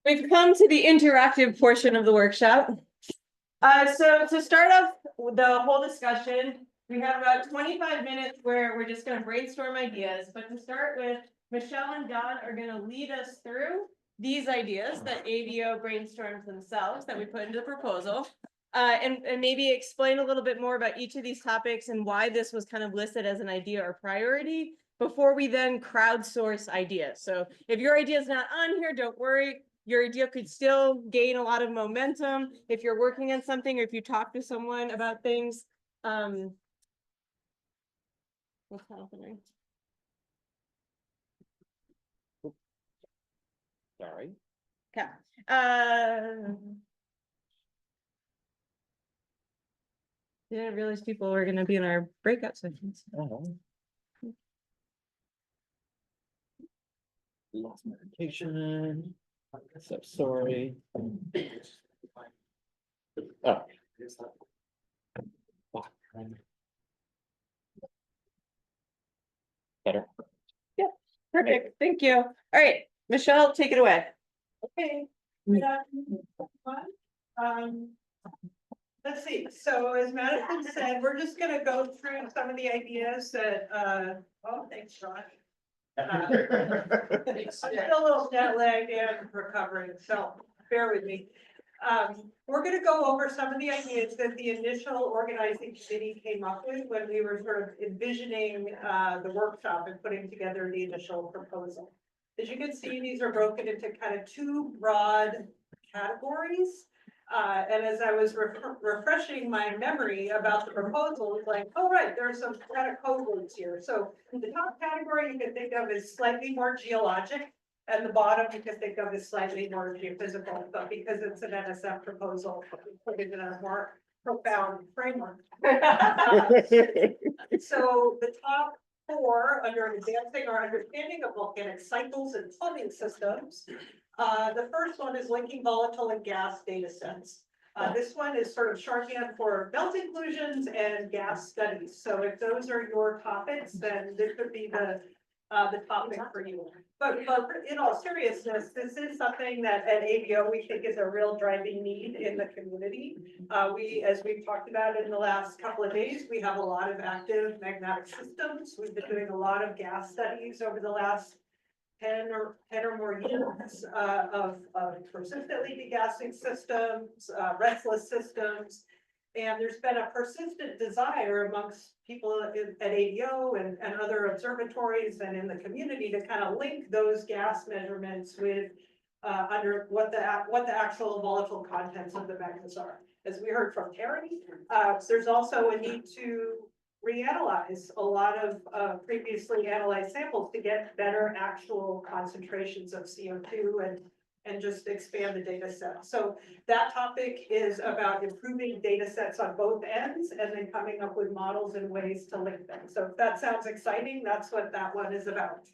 We've come to the interactive portion of the workshop. So to start off the whole discussion, we have about 25 minutes where we're just going to brainstorm ideas. But to start with, Michelle and Don are going to lead us through these ideas that AVO brainstorms themselves that we put into the proposal. And maybe explain a little bit more about each of these topics and why this was kind of listed as an idea or priority before we then crowdsource ideas. So if your idea is not on here, don't worry. Your idea could still gain a lot of momentum if you're working on something or if you talk to someone about things. What's happening? Sorry. Okay. Didn't realize people were going to be in our breakout sessions. Lost medication. So sorry. Oh. Better. Yeah, perfect. Thank you. All right, Michelle, take it away. Okay. Let's see. So as Madison said, we're just going to go through some of the ideas that. Oh, thanks, Josh. I'm still a little jet lagged and recovering, so bear with me. We're going to go over some of the ideas that the initial organizing committee came up with when we were sort of envisioning the workshop and putting together the initial proposal. As you can see, these are broken into kind of two broad categories. And as I was refreshing my memory about the proposal, it's like, oh, right, there's some kind of code words here. So the top category you can think of is slightly more geologic, and the bottom you can think of as slightly more geophysical, but because it's an NSF proposal, we put it in a more profound framework. So the top four under advancing our understanding of volcanic cycles and plumbing systems. The first one is linking volatile and gas data sets. This one is sort of shorthand for melt inclusions and gas studies. So if those are your topics, then this could be the topic for you. But in all seriousness, this is something that at AVO we think is a real driving need in the community. As we've talked about in the last couple of days, we have a lot of active magmatic systems. We've been doing a lot of gas studies over the last 10 or more years of persistently degassing systems, restless systems. And there's been a persistent desire amongst people at AVO and other observatories and in the community to kind of link those gas measurements with under what the actual volatile contents of the magmas are. As we heard from Terry, there's also a need to reanalyze a lot of previously analyzed samples to get better actual concentrations of CO2 and just expand the data set. So that topic is about improving data sets on both ends and then coming up with models and ways to link them. So if that sounds exciting, that's what that one is about.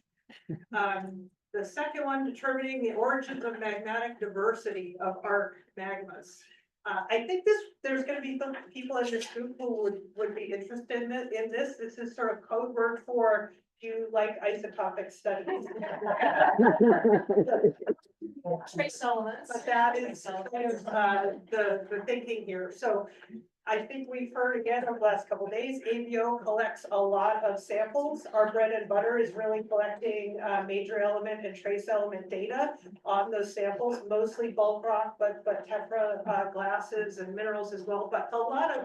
The second one, determining the origins of magmatic diversity of arc magmas. I think there's going to be some people in this group who would be interested in this. This is sort of code word for, do you like isotopic studies? Trace elements. But that is kind of the thinking here. So I think we've heard again over the last couple of days, AVO collects a lot of samples. Our bread and butter is really collecting major element and trace element data on those samples, mostly bulk rock, but tetra glasses and minerals as well. But a lot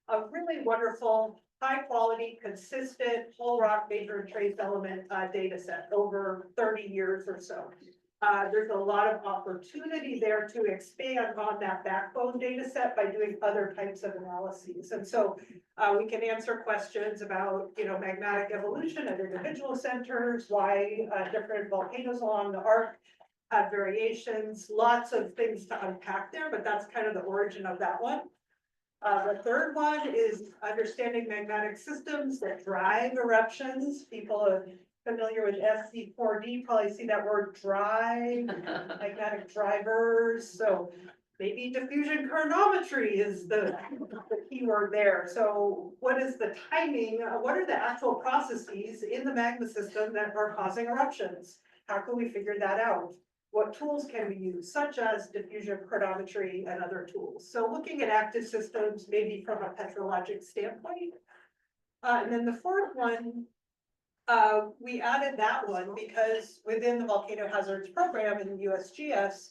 of really wonderful, high quality, consistent whole rock major and trace element data set over 30 years or so. There's a lot of opportunity there to expand on that backbone data set by doing other types of analyses. And so we can answer questions about, magmatic evolution at individual centers, why different volcanoes along the arc have variations, lots of things to unpack there, but that's kind of the origin of that one. The third one is understanding magmatic systems that drive eruptions. People have familiar with SC4D, probably see that word drive, magmatic drivers. So maybe diffusion chronometry is the key word there. So what is the timing? What are the actual processes in the magma system that are causing eruptions? How can we figure that out? what tools can we use, such as diffusion chronometry and other tools. So looking at active systems, maybe from a petrologic standpoint. And then the fourth one, we added that one because within the volcano hazards program in USGS,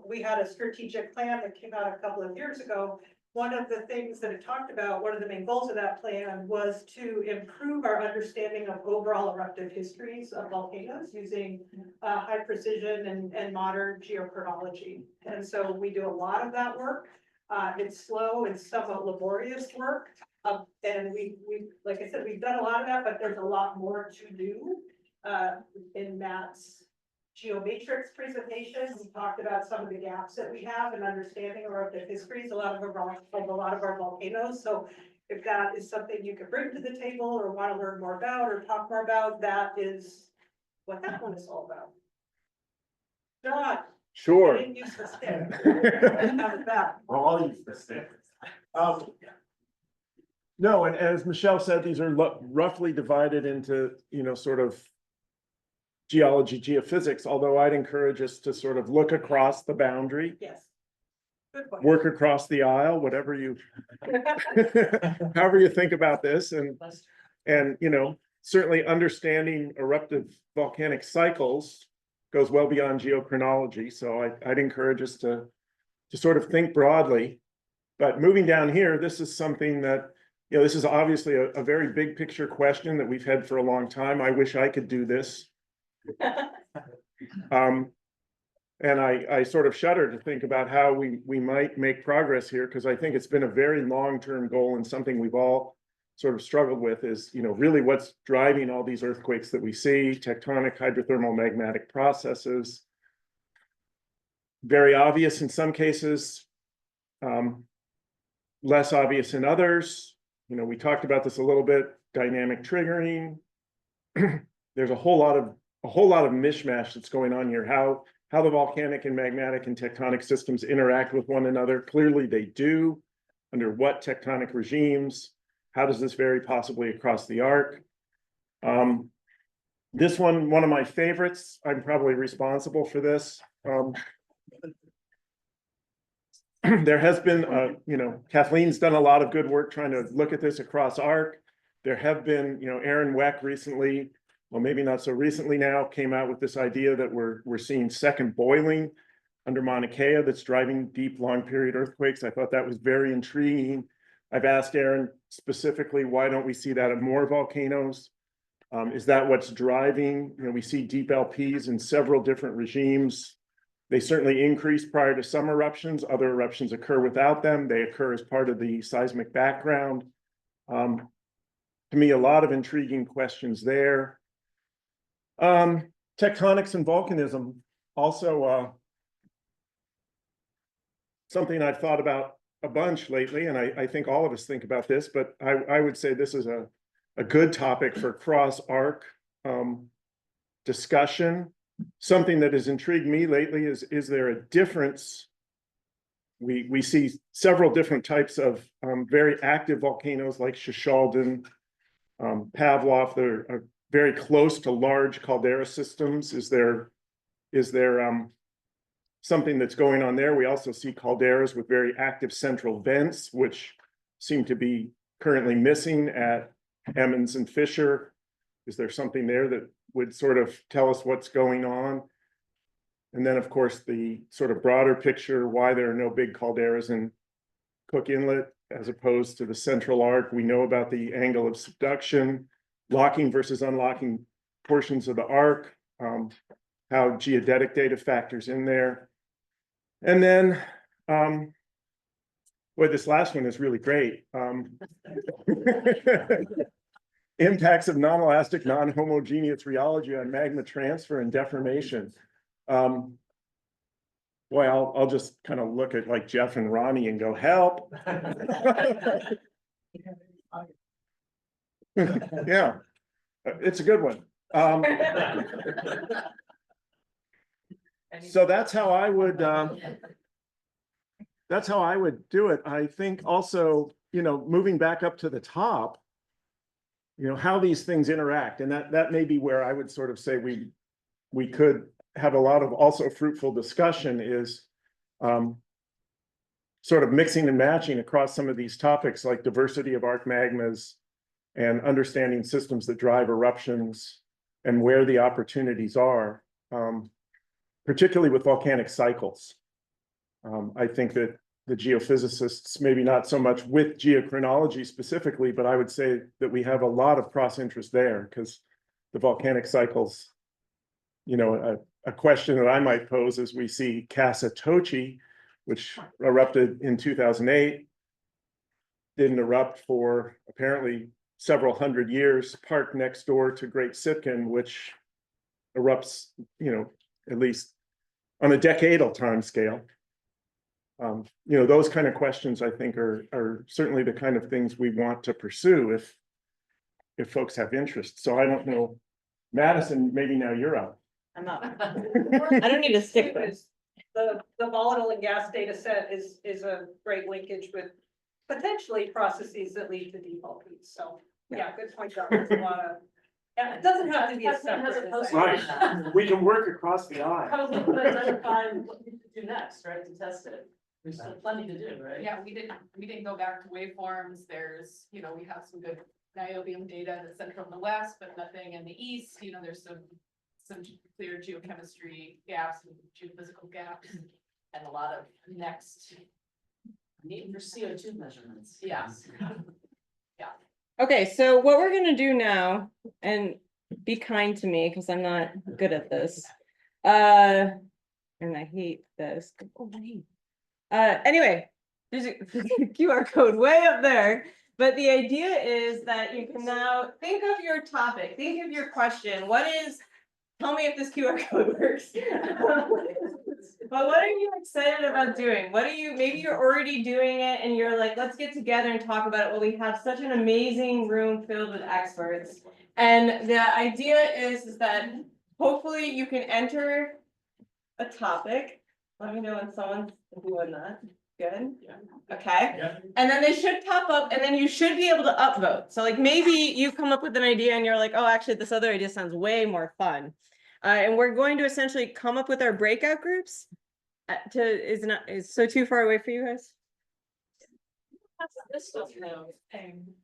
we had a strategic plan that came out a couple of years ago. One of the things that it talked about, one of the main goals of that plan was to improve our understanding of overall eruptive histories of volcanoes using high precision and modern geochronology. And so we do a lot of that work. It's slow and somewhat laborious work. And we, like I said, we've done a lot of that, but there's a lot more to do. In Matt's geomatrix presentation, we talked about some of the gaps that we have in understanding eruptive histories, a lot of our volcanoes. So if that is something you can bring to the table or want to learn more about or talk more about, that is what that one is all about. John, I Sure. didn't use the stick. How was that? I'll use the stick. No, and as Michelle said, these are roughly divided into, sort of geology, geophysics, although I'd encourage us to sort of look across the boundary, Yes. Good point. work across the aisle, whatever you, however you think about this, and certainly understanding eruptive volcanic cycles goes well beyond geochronology. So I'd encourage us to sort of think broadly. But moving down here, this is something that, this is obviously a very big picture question that we've had for a long time. I wish I could do this. And I sort of shudder to think about how we might make progress here, because I think it's been a very long-term goal and something we've all sort of struggled with is, really what's driving all these earthquakes that we see, tectonic, hydrothermal, magmatic processes. Very obvious in some cases, less obvious in others. We talked about this a little bit, dynamic triggering. There's a whole lot of mishmash that's going on here. How the volcanic and magmatic and tectonic systems interact with one another. Clearly they do. Under what tectonic regimes? How does this vary possibly across the arc? This one of my favorites. I'm probably responsible for this. There has been, Kathleen's done a lot of good work trying to look at this across arc. There have been, Aaron Weck recently, well, maybe not so recently now, came out with this idea that we're seeing second boiling under Mauna Kea that's driving deep, long period earthquakes. I thought that was very intriguing. I've asked Aaron specifically, why don't we see that at more volcanoes? Is that what's driving? We see deep LPs in several different regimes. They certainly increase prior to some eruptions. Other eruptions occur without them. They occur as part of the seismic background. To me, a lot of intriguing questions there. Tectonics and volcanism, also something I've thought about a bunch lately, and I think all of us think about this, but I would say this is a good topic for cross-arc discussion. Something that has intrigued me lately is there a difference? We see several different types of very active volcanoes like Shishaldin, Pavlov. They're very close to large caldera systems. Is there something that's going on there? We also see calderas with very active central vents, which seem to be currently missing at Emmons and Fisher. Is there something there that would sort of tell us what's going on? And then, of course, the sort of broader picture, why there are no big calderas in Cook Inlet as opposed to the central arc. We know about the angle of subduction, locking versus unlocking portions of the arc, how geodetic data factors in there. And then, boy, this last one is really great. Impacts of non-elastic, non-homogeneous rheology on magma transfer and deformation. Boy, I'll just kind of look at like Jeff and Ronnie and go, help. Yeah, it's a good one. So that's how I would do it. I think also, moving back up to the top, how these things interact, and that may be where I would sort of say we could have a lot of also fruitful discussion is sort of mixing and matching across some of these topics like diversity of arc magmas and understanding systems that drive eruptions and where the opportunities are, particularly with volcanic cycles. I think that the geophysicists, maybe not so much with geochronology specifically, but I would say that we have a lot of cross interest there because the volcanic cycles, you know, a question that I might pose is we see Casa Tochi, which erupted in 2008, didn't erupt for apparently several hundred years, parked next door to Great Sitkin, which erupts, you know, at least on a decadal time scale. You know, those kind of questions I think are certainly the kind of things we want to pursue if folks have interest. So I don't know, Madison, maybe now you're up. I'm up. I don't need to stick this. The volatile and gas data set is a great linkage with potentially processes that lead to default heats. So, yeah, good point, John. There's a lot of, yeah, it doesn't have to be a separate. Right, we can work across the aisle. Probably identify what we should do next, right, to test it. There's still plenty to do, right? Yeah, we didn't go back to waveforms. There's, you know, we have some good niobium data in the central and the west, but nothing in the east. You know, there's some clear geochemistry gaps and geophysical gaps and a lot of next. Need for CO2 measurements. Yes. Okay, so what we're gonna do now, and be kind to me because I'm not good at this. And I hate this. Go away. Anyway, there's a QR code way up there. But the idea is that you can now think of your topic, think of your question. Tell me if this QR code works. But what are you excited about doing? Maybe you're already doing it and you're like, let's get together and talk about it. Well, we have such an amazing room filled with experts. And the idea is that hopefully you can enter a topic. Let me know when someone's doing that. Good? Yeah. Okay. Yeah. And then they should pop up and then you should be able to upvote. So like maybe you come up with an idea and you're like, oh, actually this other idea sounds way more fun. And we're going to essentially come up with our breakout groups. Is so too far away for you guys? This stuff now.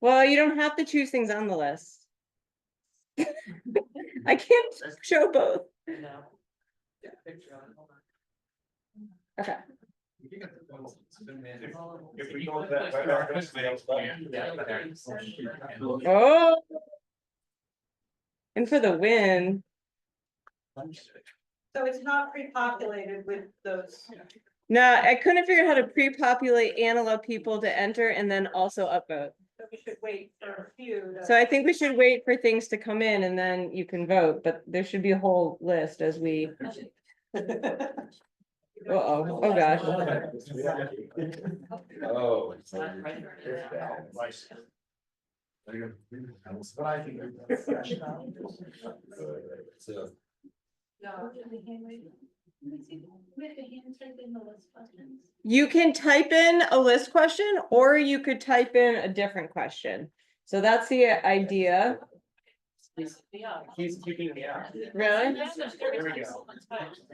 Well, you don't have to choose things on the list. I can't show both. No. Yeah, picture on it. Hold on. Okay. If we go that. Oh. And for the win. So it's not pre-populated with those. No, I couldn't figure out how to pre-populate and allow people to enter and then also upvote. So we should wait for a few. So I think we should wait for things to come in and then you can vote, but there should be a whole list as we. Uh-oh, oh gosh. Oh. It's not right there. No. You can type in a list question or you could type in a different question. So that's the idea. He's keeping me out. Really? There we go.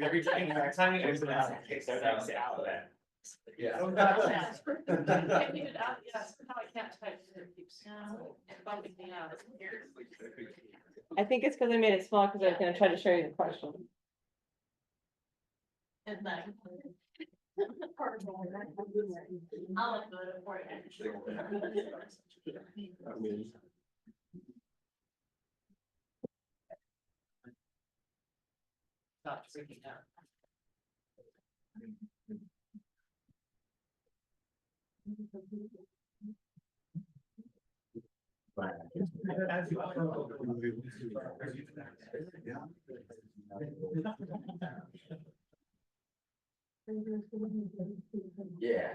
Every time he opens it out, it takes that out of that. Yeah. Yes, now I can't type. It keeps bumping me out. I think it's because I made it small because I was gonna try to show you the question. And then. I'll do it for you. Stop freaking out. Yeah.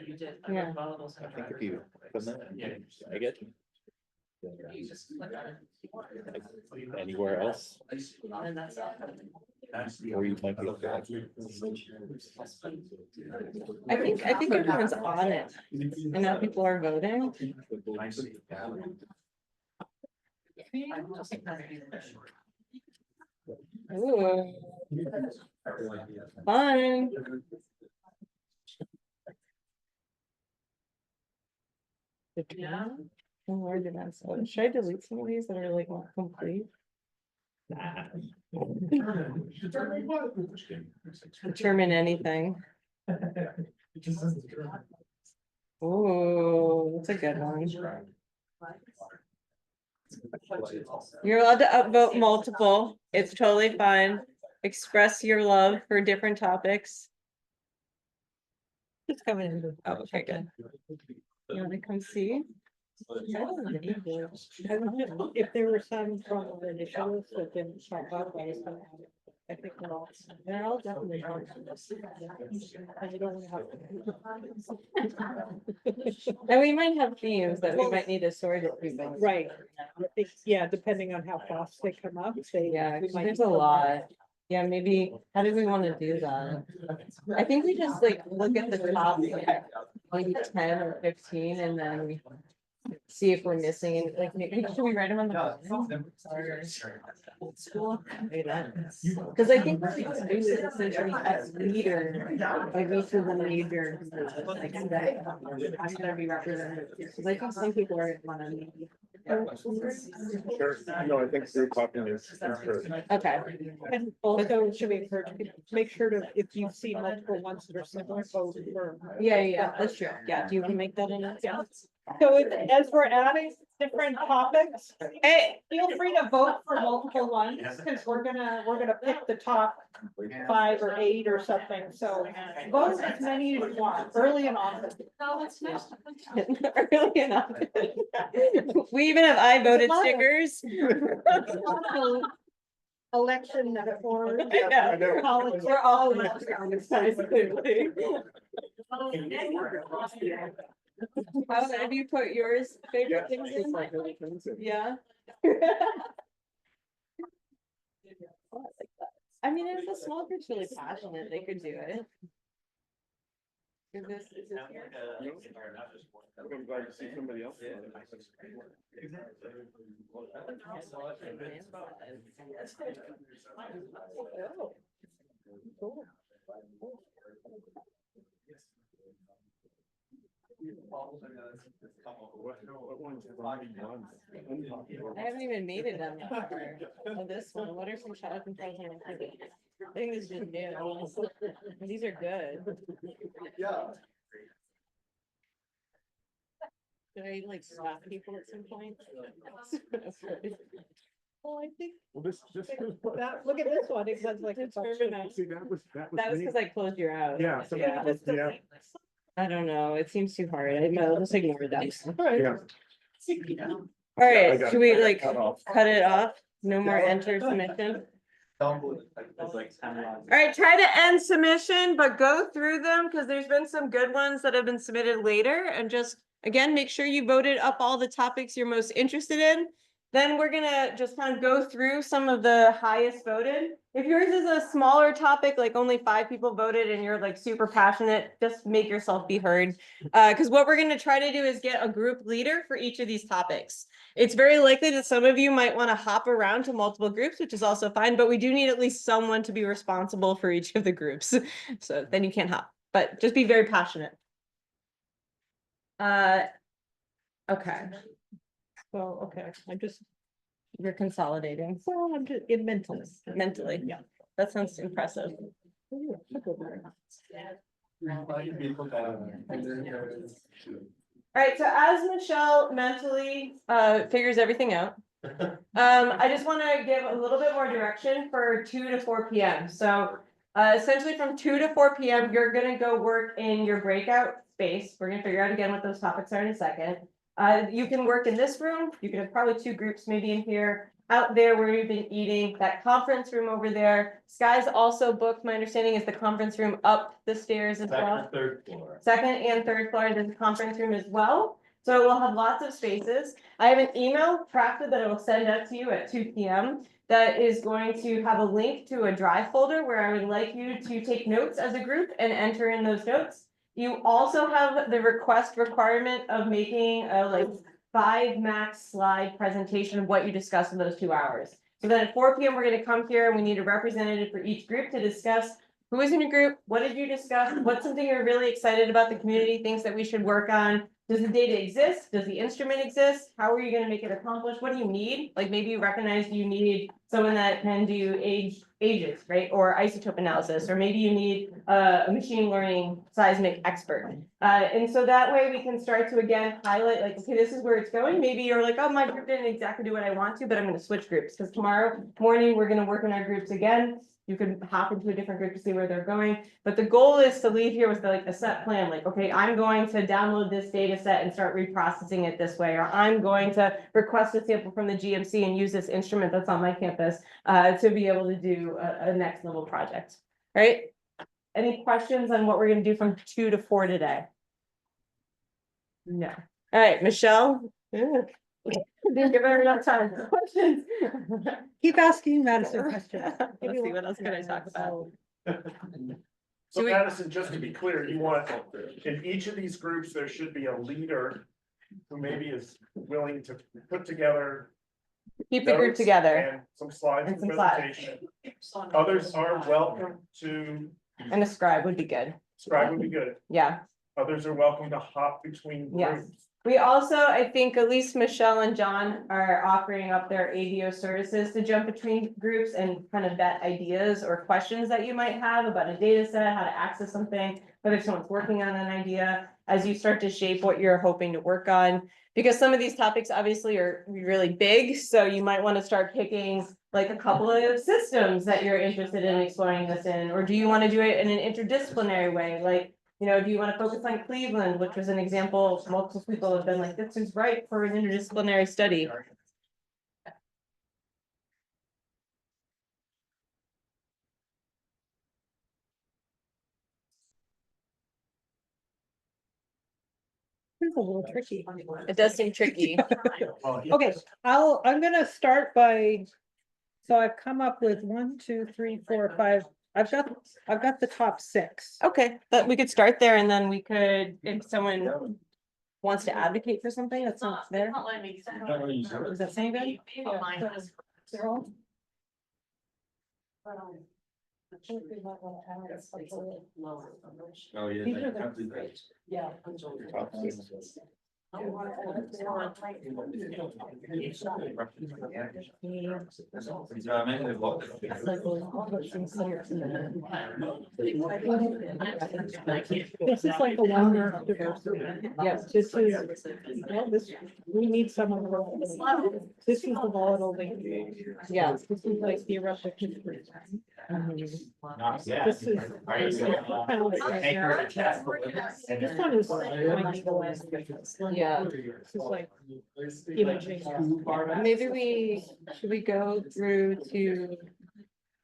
You did. Yeah. I think if you put that, I get You just click on it. anywhere else. And that's all. Or you might be. I think everyone's on it. And now people are voting. Ooh, fun. Oh, Lord, did I say- Should I delete some of these that are like not complete? Determine anything. Ooh, that's a good one. You're allowed to upvote multiple. It's totally fine. Express your love for different topics. It's coming in. Oh, okay, good. You want to come see? If there were some from the initiatives that didn't show up, I think they're all definitely. And you don't want to have. And we might have themes that we might need to sort it through. But Right, yeah, depending on how fast they come up, they. yeah, we 'cause might there's need a to- lot. Yeah, maybe, how do we want to do that? I think we just like look at the top, like 10 or 15 and then we see if we're missing and like, maybe should we write them on the bottom? Old school? Because I think what we can do is essentially as leader, like each of the major, like I'm gonna be represented. Because I think some people are gonna need. Sure, no, I think group hopping is good. Okay, And also, should we encourage people, make sure to, if you see multiple ones that are similar, vote for. yeah, that's true. Yeah, do you want to make that in? Yeah. So as we're adding different topics, Hey, feel free to vote for multiple ones, because we're gonna pick the top 5 or 8 or something, so vote as many as you want, early and often. early enough. We even have I voted There's a lot of- stickers. Election metaphors. I know. Politics. We're all clearly. How have you put yours favorite things in? Yeah. Oh, I like that. I mean, if the small group's really passionate, they could do it. Is this here? I'm glad to see somebody else. Oh, cool. What ones have already gone? I haven't even made it on that far. Oh, this one, what are some child controls and activities? I think this is just new. These are good. Yeah. Should I like stop people at some point? Well, I think Well, this. that, look at this one, it says like. it's Determinate. See, that was. That was me. because I closed your out. Yeah, somebody Yeah. closed me out. I don't know, it seems too hard. I'll just ignore that. Yeah. All I right, got should it. we like Cut off. cut it off? No more enter submission? All All right, try to end submission, but go through them because there's been some good ones that have been submitted later and just, again, make sure you voted up all the topics you're most interested in. Then we're gonna just kind of go through some of the highest voted. If yours is a smaller topic, like only 5 people voted and you're like super passionate, just make yourself be heard. Because what we're gonna try to do is get a group leader for each of these topics. It's very likely that some of you might want to hop around to multiple groups, which is also fine, but we do need at least someone to be responsible for each of the groups. So then you can't hop, but just be very passionate. Okay, So, okay, I'm just, you're consolidating well, I'm just, in mentally. Yeah. That sounds impressive. All right, so as Michelle mentally figures everything out, I just want to give a little bit more direction for 2 to 4 p.m. So essentially from 2 to 4 p.m. you're gonna go work in your breakout space. We're gonna figure out again what those topics are in a second. You can work in this room. You can have probably 2 groups maybe in here. Out there where we've been eating, that conference room over there. Sky's also booked, my understanding is the conference room up the stairs as well. Third floor. Second and third floor, there's a conference room as well. So we'll have lots of spaces. I have an email crafted that I will send out to you at 2 p.m. that is going to have a link to a drive folder where I would like you to take notes as a group and enter in those notes. You also have the requirement of making a like 5 max slide presentation of what you discussed in those 2 hours. So then at 4 p.m. we're going to come here and we need a representative for each group to discuss who is in your group, what did you discuss, what's something you're really excited about the community thinks that we should work on. Does the data exist? Does the instrument exist? How are you going to make it accomplished? What do you need? Like maybe you recognize you need someone that can do ages, right? Or isotope analysis, or maybe you need a machine learning seismic expert. And so that way we can start to again highlight like, okay, this is where it's going. Maybe you're like, oh, my group didn't exactly do what I want to, but I'm going to switch groups because tomorrow morning we're going to work in our groups again. You could hop into a different group to see where they're going. But the goal is to leave here with like a set plan, like, okay, I'm going to download this data set and start reprocessing it this way, or I'm going to request a sample from the GMC and use this instrument that's on my campus to be able to do a next level project, right? Any questions on what we're gonna do from 2 to 4 today? No. All right, Michelle. Didn't give her enough time. Questions? Keep asking Madison questions. Let's see, what else can I talk about? So Do we- Madison, just to be clear, you want, in each of these groups, there should be a leader who maybe is willing to put together Keep the group notes together. and some slides And for some slides. presentation. Others are welcome to, And a scribe would be good. scribe would be good. Yeah. Others are welcome to hop between Yes. groups. We also, I think at least Michelle and John are offering up their AVO services to jump between groups and kind of vet ideas or questions that you might have about a data set, how to access something, whether someone's working on an idea as you start to shape what you're hoping to work on. Because some of these topics obviously are really big, so you might want to start picking like a couple of systems that you're interested in exploring this in, or do you want to do it in an interdisciplinary way? Like, you know, do you want to focus on Cleveland, which was an example, multiple people have been like, this is right for an interdisciplinary study. It's a little tricky. It does seem tricky. Okay, I'm gonna start by, so I've come up with 1, 2, 3, 4, 5. I've got the top 6. Okay, but we could start there and then we could, if someone wants to advocate for something that's not there. Is that saying good? They're all. Oh, yeah. These are the- Yeah. This is like a wonder of diversity. Yes, this is, well, this, we need someone. This is the volatile link. Yeah. This is like the eruptive history. Yeah. This is. Kind of like- Anchorage. This one is. Yeah. This is like imaging. Maybe should we go through to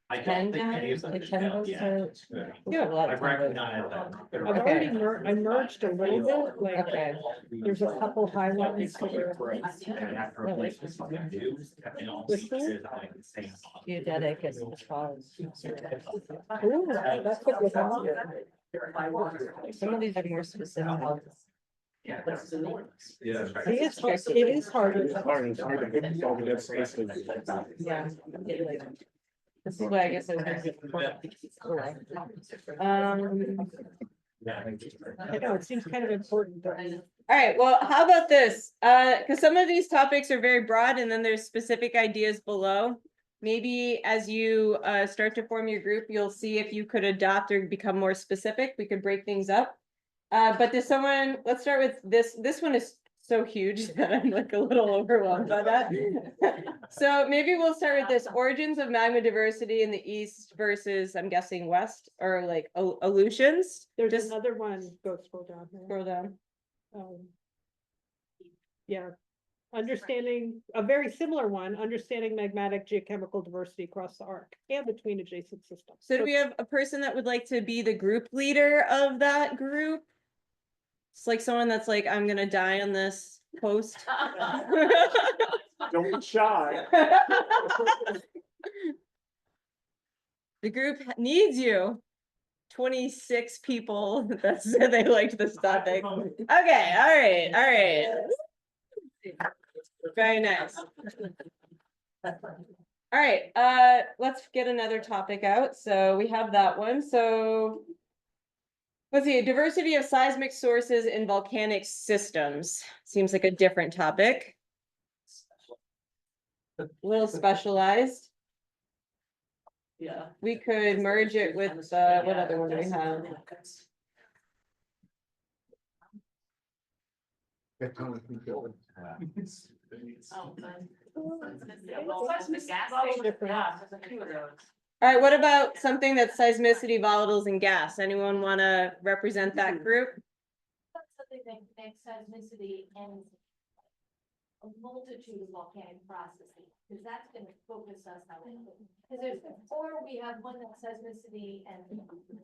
I 10 don't think any guys, of them like should 10 go, votes yeah. to? Yeah. I recognize that. I've already I merged a little bit, like, Okay. there's a couple highlights. Geodetic is the cause. Ooh, that's what was on there. Some of these are more specific. Yeah. It is hard. It's hard to pick all the good spaces. Yeah. This is why I guess I was. I know, it seems kind of important, but. All right, well, how about this? Because some of these topics are very broad and then there's specific ideas below. Maybe as you start to form your group, you'll see if you could adopt or become more specific. We could break things up. But there's someone, let's start with this. This one is so huge that I'm like a little overwhelmed by that. So maybe we'll start with this: origins of magma diversity in the East versus, I'm guessing, West, or like Aleutians. There's Just another one, go scroll down there. scroll down. Yeah, understanding, a very similar one, understanding magmatic geochemical diversity across the arc and between adjacent systems. So do we have a person that would like to be the group leader of that group? It's like someone that's like, I'm gonna die on this post. Don't be shy. The group needs you. 26 people that said they liked this topic. Okay, all right. Very nice. All right, let's get another topic out. So we have that one. So let's see, diversity of seismic sources in volcanic systems. Seems like a different topic. A little specialized. Yeah. We could merge it with, what other one do we have? All right, what about something that's seismicity, volatiles, and gas? Anyone want to represent that group? Something that connects seismicity and a multitude of volcanic processes, because that's gonna focus us on it. Because there's, or we have one that's seismicity and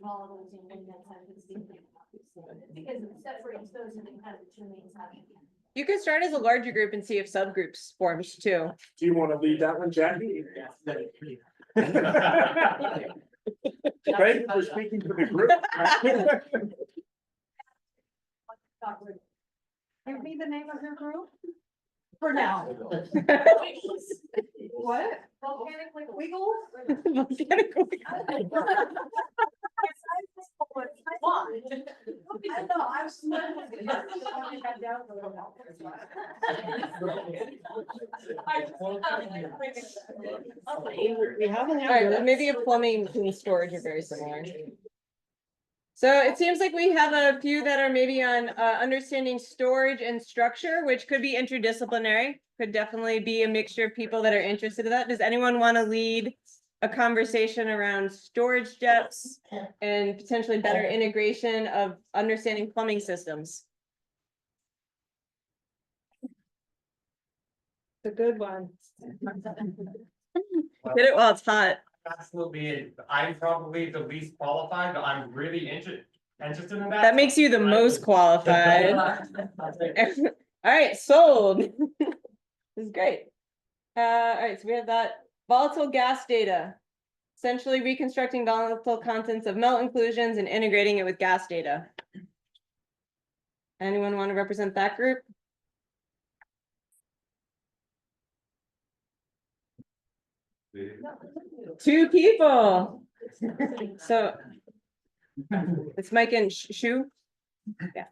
volatiles and one that's seismicity. Because it separates those into kind of two main sections. You could start as a larger group and see if subgroups forms too. Do you want to lead that one, Jackie? Thank you for speaking to the group. Give me the name of your group? For now. What? Volcanic Wiggles? Volcanic I know, I was. We haven't. All right, maybe a plumbing and storage are very similar. So it seems like we have a few that are maybe on understanding storage and structure, which could be interdisciplinary. Could definitely be a mixture of people that are interested in that. Does anyone want to lead a conversation around storage depths and potentially better integration of understanding plumbing systems? It's a good one. Get it while it's hot. Absolutely, I'm probably the least qualified, but I'm really interested in that. That makes you the most qualified. All right, sold. This is great. All right, so we have that volatile gas data. Essentially reconstructing volatile contents of melt inclusions and integrating it with gas data. Anyone want to represent that group? Two people. So it's Mike and Shu. Yeah.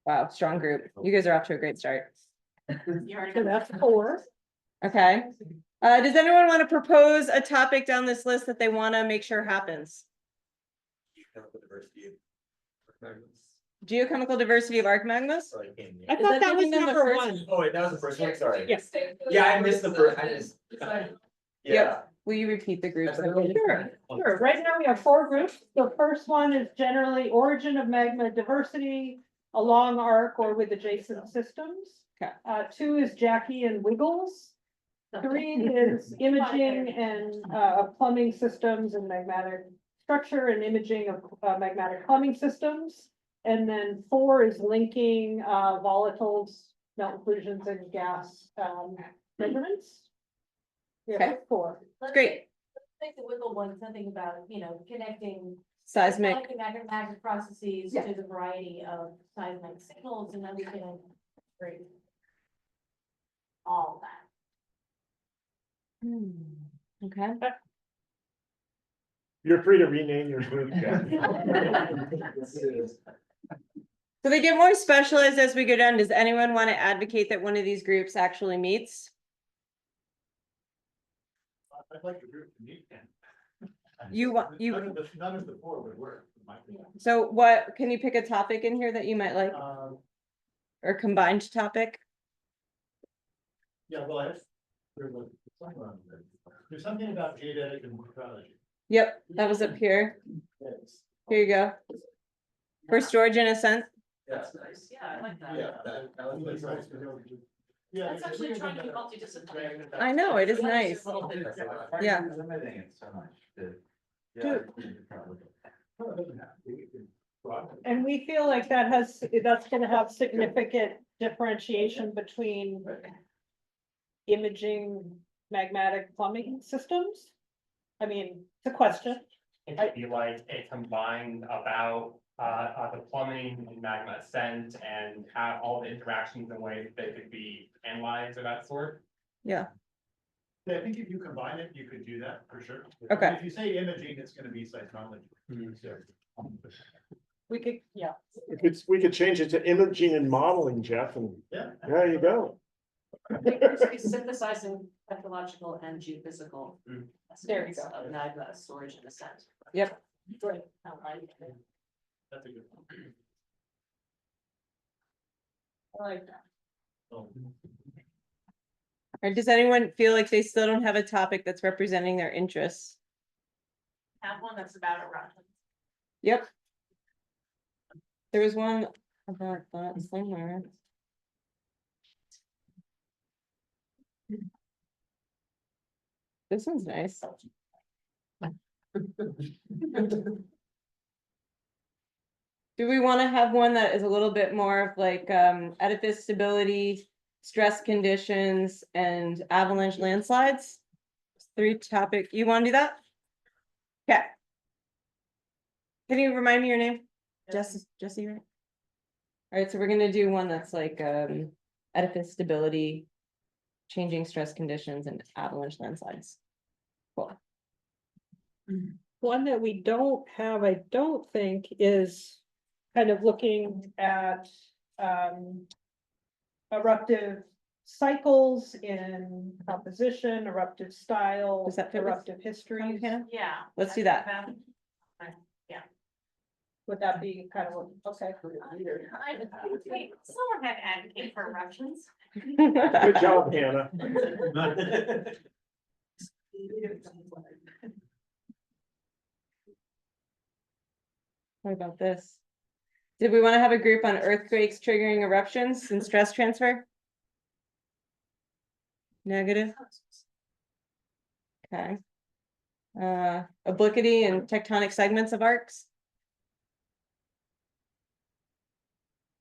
Wow, strong group. You guys are off to a great start. So that's 4. Okay. Does anyone want to propose a topic down this list that they want to make sure happens? Geochemical diversity of arc magmas? I Is thought that was taking them the number first- 1. Oh, wait, that was the first one, sorry. Yes. Yeah, I missed the first, I just. Yep. Will you repeat the groups? Sure. Right now we have 4 groups. The first one is generally origin of magma diversity along arc or with adjacent systems. Okay. 2 is Jackie and Wiggles. 3 is imaging and plumbing systems and magmatic structure and imaging of magmatic plumbing systems. And then 4 is linking volatiles, melt inclusions, and gas measurements. Okay. 4. Great. Think the wiggle one, something about, connecting. Seismic. Magnetic processes to the variety of seismic signals, and then we can integrate all that. Okay. You're free to rename your group. So they get more specialized as we go down. Does anyone want to advocate that one of these groups actually meets? I'd like the group to meet then. You want, None of the 4 would work. in my opinion. so what, can you pick a topic in here that you might like, or combined topic? Yeah, well, there's something about geodetic and morphology. Yep, that was up here. Here you go. For storage and ascent. That's nice. Yeah, I like that. Yeah. That's actually trying to be multidisciplinary. I know, it is nice. Yeah. Limiting it so much. Dude. And we feel like that's gonna have significant differentiation between imaging magmatic plumbing systems. I mean, it's a question. It could be like a combined about the plumbing and magma ascent and have all the interactions in ways that could be analyzed of that sort. Yeah, Yeah, I think if you combine it, you could do that for sure. Okay. If you say imaging, it's gonna be seismology. We could, yeah. We could change it to imaging and modeling, Jeff, and Yeah. there you go. Synthesizing technological and geophysical. There you go. Of magma storage and ascent. yep. Right. That's a good one. I like that. Or does anyone feel like they still don't have a topic that's representing their interests? Have one that's about eruption. Yep. There was one about that somewhere. This one's nice. Do we want to have one that is a little bit more of like edifice stability, stress conditions, and avalanche landslides? 3 topic, you want to do that? Okay. Can you remind me your name? Jesse, right? All right, so we're gonna do one that's like edifice stability, changing stress conditions, and avalanche landslides. Cool. One that we don't have, I don't think, is kind of looking at eruptive cycles in composition, eruptive style, Does that fit with eruptive history. Yeah. Let's do that. Would that be kind of, okay. Wait, someone had to advocate for eruptions. Good job, Hannah. What about this? Did we want to have a group on earthquakes triggering eruptions and stress transfer? Negative. Okay. Obliquity and tectonic segments of arcs.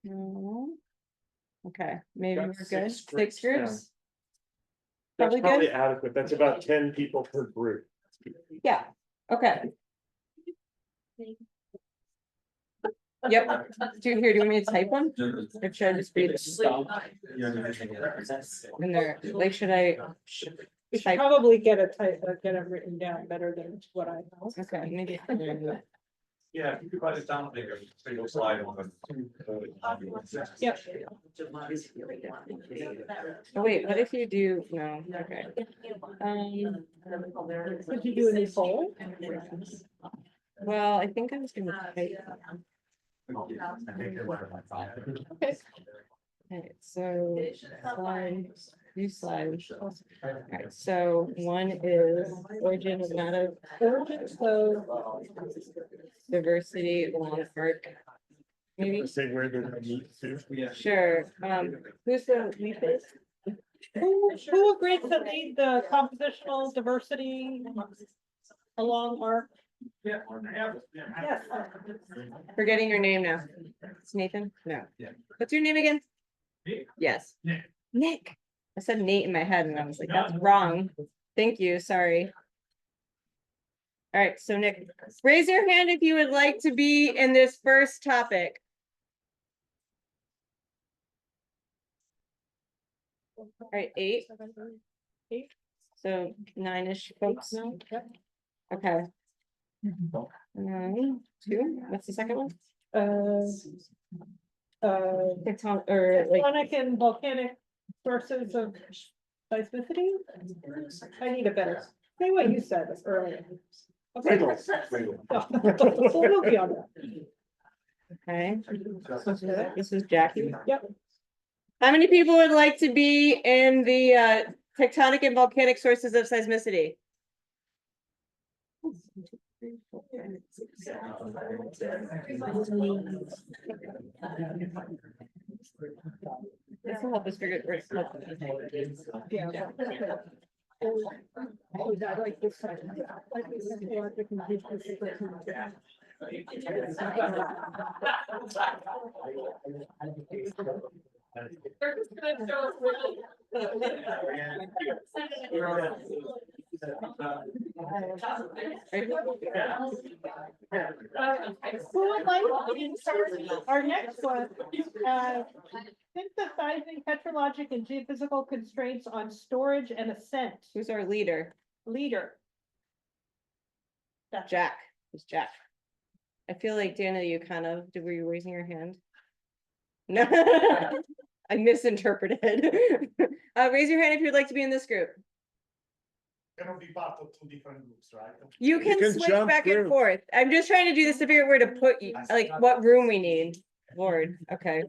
No. Okay, maybe we're good. 6 groups. That's Probably probably good. adequate. That's about 10 people per group. Yeah, okay. Yep. Do you want me to type one? Or should I just read it? And there, like, should I? We should Type. probably get it written down better than what I know. Okay, maybe. Yeah, if you could write it down, like a single slide on Yep. Oh, wait, what if you do, no, okay. Could you do a new poll? Well, I think I was gonna type. Okay, so new slide. Alright, so one is origin of diversity along arc. Maybe, Say where they're gonna meet to. sure, who's the lead base? Who agreed to lead the compositional diversity along arc? Yeah. Yes. Forgetting your name now. It's Nathan? No. Yeah. What's your name again? Nick. Yes. Nick. Nick. I said Nate in my head and I was like, that's wrong. Thank you, sorry. All right, so Nick, raise your hand if you would like to be in this first topic. All right, 8. So 9-ish folks now. Okay. 2, what's the second one? Or like, Tectonic and volcanic sources of seismicity? I need a better, say what you said earlier. Okay. We'll be on that. okay. This is Jackie. Yep. How many people would like to be in the tectonic and volcanic sources of seismicity? This will help us figure it out. Yeah. Oh, I like this side. They're just gonna show us really- Who would like to start our next one? Synthesizing petrologic and geophysical constraints on storage and ascent. Who's our leader? Leader. Jack. Who's Jack? I feel like Dana, you kind of, were you raising your hand? No, I misinterpreted. Raise your hand if you'd like to be in this group. Cannot be part of two different groups, right? You can can switch jump back and through. forth. I'm just trying to do this to figure out where to put you, like what room we need. Lord, okay.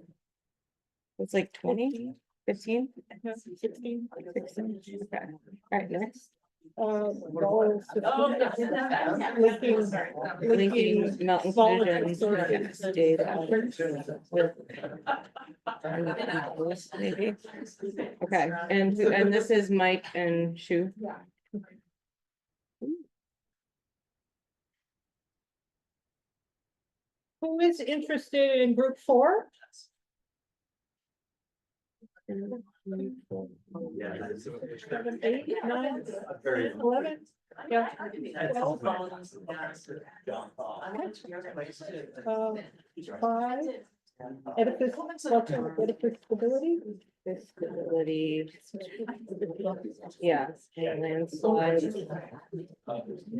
It's like 20, 15, 16, 16. Okay. All right, next. Linking mountain collisions data with. Maybe. Okay, and this is Mike and Shu. Who is interested in group 4? Seven, 8, 9, 11. Yeah. 5. Edifice stability. Stability. Yeah, and landslides. Landslides.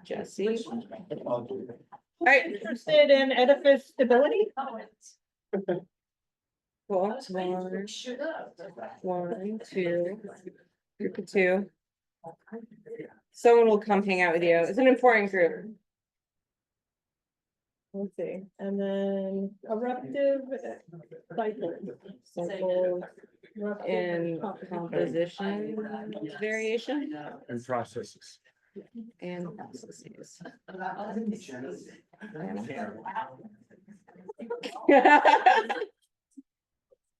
Jesse. All right, Interested in edifice stability? cool. One, two, group of 2. Someone will come hang out with you. It's an important group. Let's see, and then Eruptive cycle. in composition variation And processes. and processes.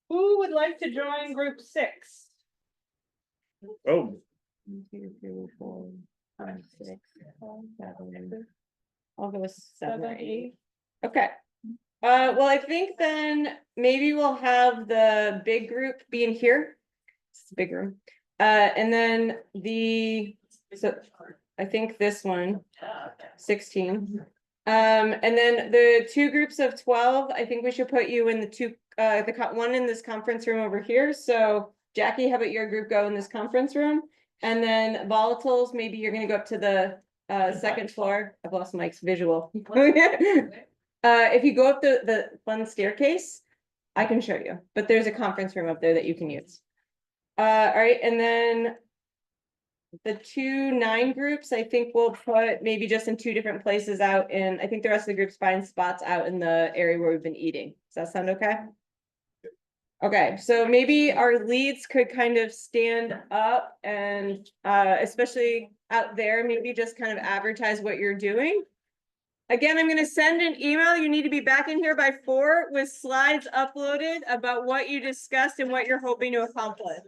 Who would like to join group 6? Oh, 1, 2, 3, 4, 5, 6, 7. I'll go with 7 or 8. Okay. Well, I think then maybe we'll have the big group be in here. It's a big room. And then so I think this one, 16. And then the 2 groups of 12, I think we should put you in the one in this conference room over here. So Jackie, how about your group go in this conference room? And then volatiles, maybe you're gonna go up to the second floor. I've lost Mike's visual. If you go up the fun staircase, I can show you, but there's a conference room up there that you can use. All right, and then the 2 9 groups, I think we'll put maybe just in 2 different places out in, I think the rest of the groups find spots out in the area where we've been eating. Does that sound okay? Okay, so maybe our leads could kind of stand up and especially out there, maybe just kind of advertise what you're doing. Again, I'm going to send an email. You need to be back in here by 4 with slides uploaded about what you discussed and what you're hoping to accomplish.